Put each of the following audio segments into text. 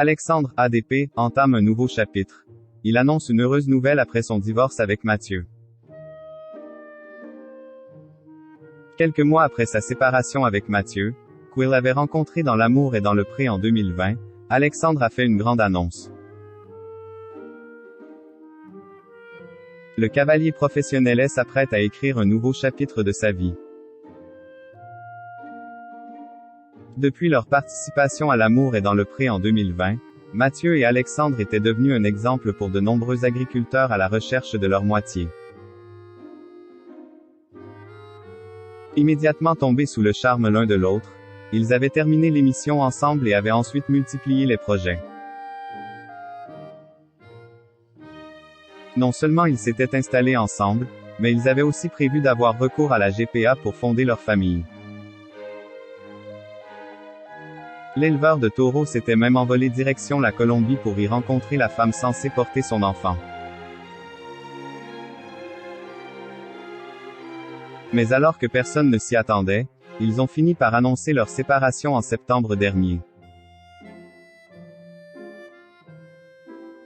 Alexandre, ADP, entame un nouveau chapitre. Il annonce une heureuse nouvelle après son divorce avec Mathieu. Quelques mois après sa séparation avec Mathieu, qu'il avait rencontré dans L'amour et dans le pré en 2020, Alexandre a fait une grande annonce. Le cavalier professionnel s'apprête à écrire un nouveau chapitre de sa vie. Depuis leur participation à L'amour et dans le pré en 2020, Mathieu et Alexandre étaient devenus un exemple pour de nombreux agriculteurs à la recherche de leur moitié. Immédiatement tombés sous le charme l'un de l'autre, ils avaient terminé l'émission ensemble et avaient ensuite multiplié les projets. Non seulement ils s'étaient installés ensemble, mais ils avaient aussi prévu d'avoir recours à la GPA pour fonder leur famille. L'éleveur de taureaux s'était même envolé direction la Colombie pour y rencontrer la femme censée porter son enfant. Mais alors que personne ne s'y attendait, ils ont fini par annoncer leur séparation en septembre dernier.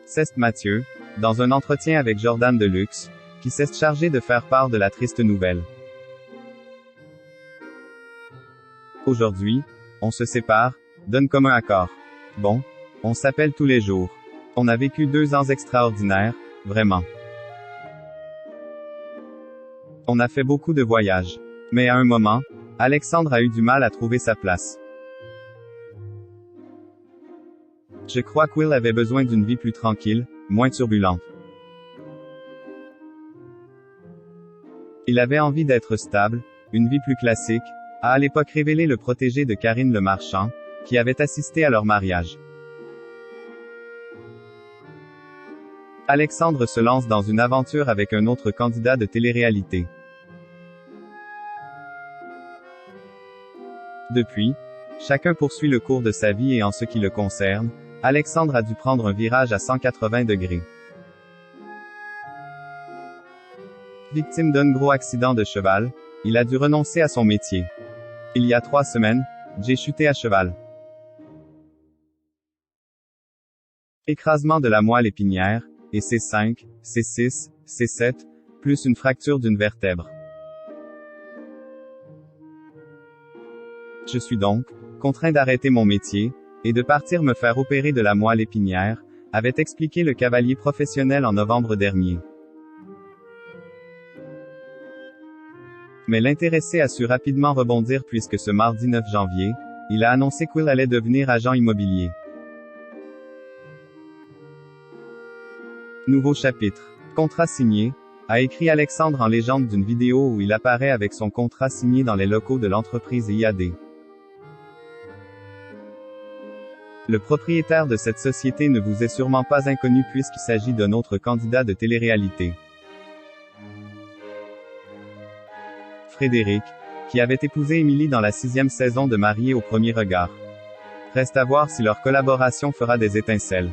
C'est Mathieu, dans un entretien avec Jordan Deluxe, qui s'est chargé de faire part de la triste nouvelle. Aujourd'hui, on se sépare, d'un commun accord. Bon, on s'appelle tous les jours. On a vécu 2 ans extraordinaires, vraiment. On a fait beaucoup de voyages. Mais à un moment, Alexandre a eu du mal à trouver sa place. Je crois qu'il avait besoin d'une vie plus tranquille, moins turbulente. Il avait envie d'être stable, une vie plus classique, a à l'époque révélé le protégé de Karine Le Marchand, qui avait assisté à leur mariage. Alexandre se lance dans une aventure avec un autre candidat de télé-réalité. Depuis, chacun poursuit le cours de sa vie et en ce qui le concerne, Alexandre a dû prendre un virage à 180 degrés. Victime d'un gros accident de cheval, il a dû renoncer à son métier. Il y a 3 semaines, j'ai chuté à cheval. Écrasement de la moelle épinière, et C5, C6, C7, plus une fracture d'une vertèbre. Je suis donc contraint d'arrêter mon métier, et de partir me faire opérer de la moelle épinière, avait expliqué le cavalier professionnel en novembre dernier. Mais l'intéressé a su rapidement rebondir puisque ce mardi 9 janvier, il a annoncé qu'il allait devenir agent immobilier. Nouveau chapitre. Contrat signé, a écrit Alexandre en légende d'une vidéo où il apparaît avec son contrat signé dans les locaux de l'entreprise IAD. Le propriétaire de cette société ne vous est sûrement pas inconnu puisqu'il s'agit d'un autre candidat de télé-réalité. Frédéric, qui avait épousé Émilie dans la 6e saison de Mariés au premier regard. Reste à voir si leur collaboration fera des étincelles.